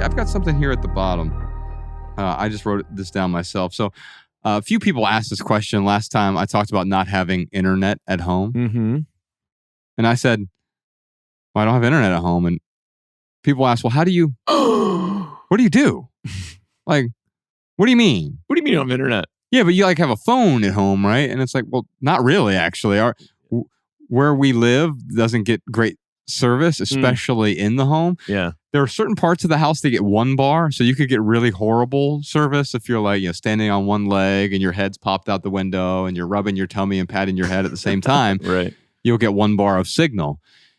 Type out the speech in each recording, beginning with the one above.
Actually, I've got something here at the bottom. I just wrote this down myself. So a few people asked this question last time I talked about not having internet at home. Mm-hmm. And I said, well, I don't have internet at home. And people ask, well, how do you, what do you do? Like, what do you mean? What do you mean you don't have internet? Yeah, but you like have a phone at home, right? And it's like, well, not really, actually. Where we live doesn't get great service, especially in the home. Yeah. There are certain parts of the house that get one bar, so you could get really horrible service if you're like, standing on one leg and your head's popped out the window and you're rubbing your tummy and patting your head at the same time. Right. You'll get one bar of signal.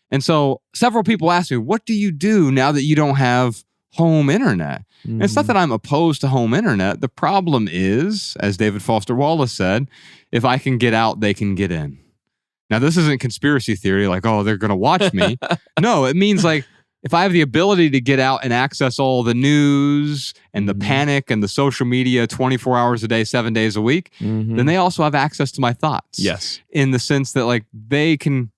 And so several people ask me, what do you do now that you don't have home internet? Mm-hmm. And it's not that I'm opposed to home internet. The problem is, as David Foster Wallace said, if I can get out, they can get in. Now, this isn't conspiracy theory, like, oh, they're going to watch me. No, it means like, if I have the ability to get out and access all the news and the panic and the social media 24 hours a day, 7 days a week, then they also have access to my thoughts. Yes. In the sense that like they can,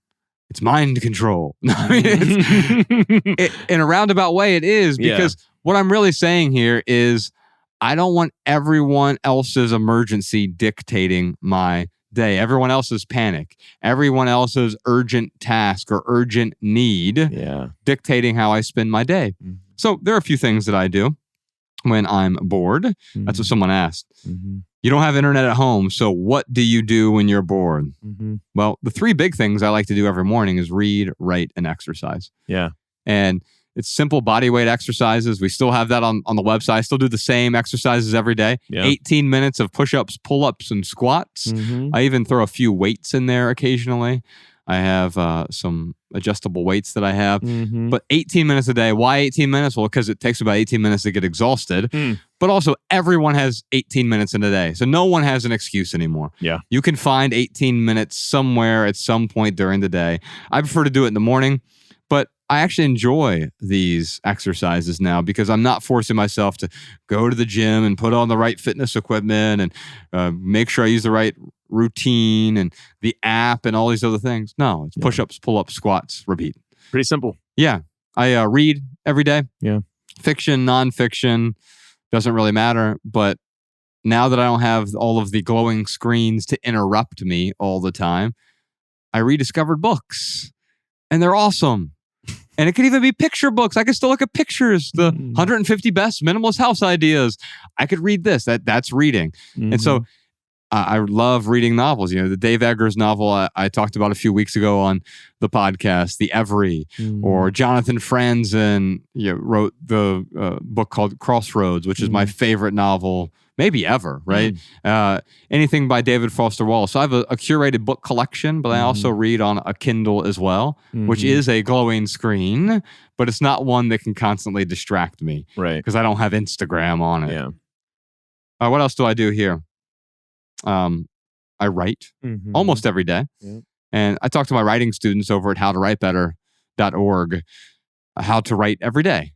it's mind control. I mean, in a roundabout way, it is, because what I'm really saying here is I don't want everyone else's emergency dictating my day, everyone else's panic, everyone else's urgent task or urgent need dictating how I spend my day. Mm-hmm. So there are a few things that I do when I'm bored. Mm-hmm. That's what someone asked. Mm-hmm. You don't have internet at home, so what do you do when you're bored? Mm-hmm. Well, the three big things I like to do every morning is read, write, and exercise. Yeah. And it's simple body weight exercises. We still have that on the website. I still do the same exercises every day. Yeah. 18 minutes of push-ups, pull-ups, and squats. Mm-hmm. I even throw a few weights in there occasionally. I have some adjustable weights that I have. Mm-hmm. But 18 minutes a day. Why 18 minutes? Well, because it takes about 18 minutes to get exhausted. But also, everyone has 18 minutes in a day. So no one has an excuse anymore. Yeah. You can find 18 minutes somewhere at some point during the day. I prefer to do it in the morning. But I actually enjoy these exercises now because I'm not forcing myself to go to the gym and put on the right fitness equipment and make sure I use the right routine and the app and all these other things. No, it's push-ups, pull-ups, squats, repeat. Pretty simple. Yeah. I read every day. Yeah. Fiction, nonfiction, doesn't really matter. But now that I don't have all of the glowing screens to interrupt me all the time, I rediscovered books. And they're awesome. And it could even be picture books. I could still look at pictures, the 150 best minimalist house ideas. I could read this. That's reading. Mm-hmm. And so I love reading novels. The Dave Eggers novel I talked about a few weeks ago on the podcast, The Every, or Jonathan Franzen wrote the book called Crossroads, which is my favorite novel maybe ever, right? Anything by David Foster Wallace. So I have a curated book collection, but I also read on a Kindle as well, which is a glowing screen, but it's not one that can constantly distract me. Right. Because I don't have Instagram on it. Yeah. What else do I do here? I write almost every day. Yeah. And I talk to my writing students over at howtowritebetter.org how to write every day.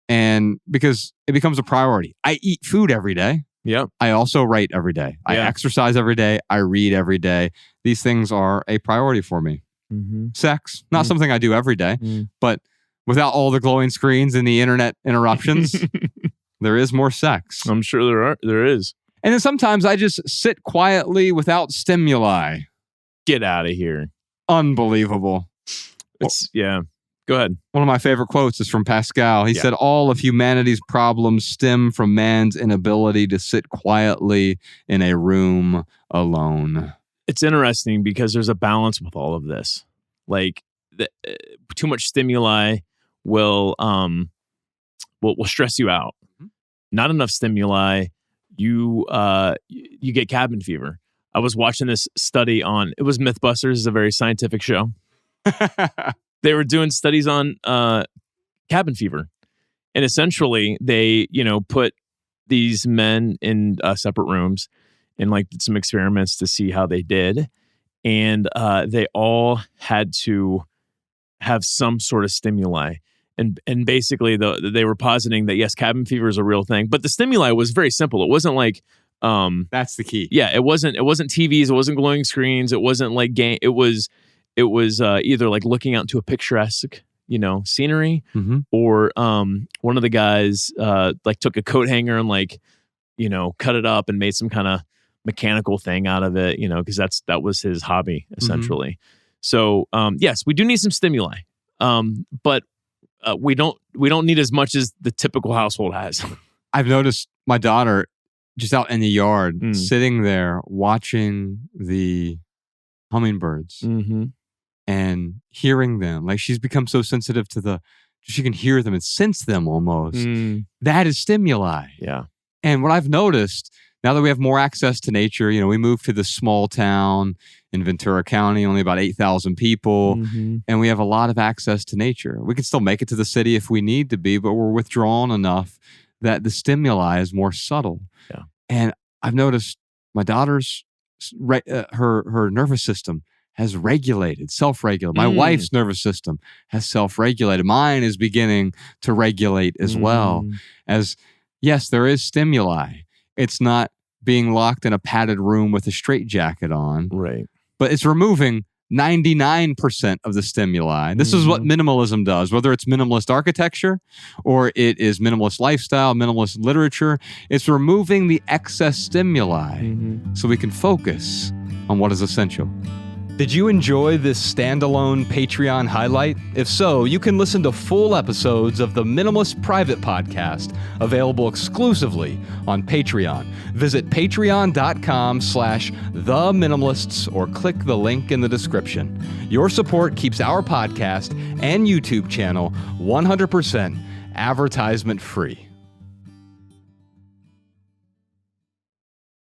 And because it becomes a priority. I eat food every day. Yeah. I also write every day. I exercise every day. I read every day. These things are a priority for me. Mm-hmm. Sex, not something I do every day, but without all the glowing screens and the internet interruptions, there is more sex. I'm sure there is. And then sometimes I just sit quietly without stimuli. Get out of here. Unbelievable. Go ahead. One of my favorite quotes is from Pascal. He said, all of humanity's problems stem from man's inability to sit quietly in a room alone. It's interesting because there's a balance with all of this. Like, too much stimuli will stress you out. Not enough stimuli, you get cabin fever. I was watching this study on, it was Mythbusters, it's a very scientific show. They were doing studies on cabin fever. And essentially, they, put these men in separate rooms and did some experiments to see how they did. And they all had to have some sort of stimuli. And basically, they were positing that, yes, cabin fever is a real thing. But the stimuli was very simple. It wasn't like... that's the key. Yeah, it wasn't TVs. It wasn't glowing screens. It wasn't like game. It was either like looking out into a picturesque scenery. Mm-hmm. Or one of the guys like took a coat hanger and like, cut it up and made some kind of mechanical thing out of it, because that was his hobby essentially. So yes, we do need some stimuli, but we don't need as much as the typical household has. I've noticed my daughter just out in the yard sitting there watching the hummingbirds and hearing them. Like she's become so sensitive to she can hear them and sense them almost. That is stimuli. Yeah. And what I've noticed now that we have more access to nature, we moved to this small town in Ventura County, only about 8,000 people, and we have a lot of access to nature. We can still make it to the city if we need to be, but we're withdrawn enough that the stimuli is more subtle. Yeah. And I've noticed my daughter's her nervous system has regulated, self-regulated. My wife's nervous system has self-regulated. Mine is beginning to regulate as well. As yes, there is stimuli. It's not being locked in a padded room with a straitjacket on. Right. But it's removing 99% of the stimuli. This is what minimalism does, whether it's minimalist architecture or it is minimalist lifestyle, minimalist literature. It's removing the excess stimuli so we can focus on what is essential. Did you enjoy this standalone Patreon highlight? If so, you can listen to full episodes of the Minimalist Private Podcast, available exclusively on Patreon. Visit patreon.com/theminimalists or click the link in the description. Your support keeps our podcast and YouTube channel 100% advertisement free.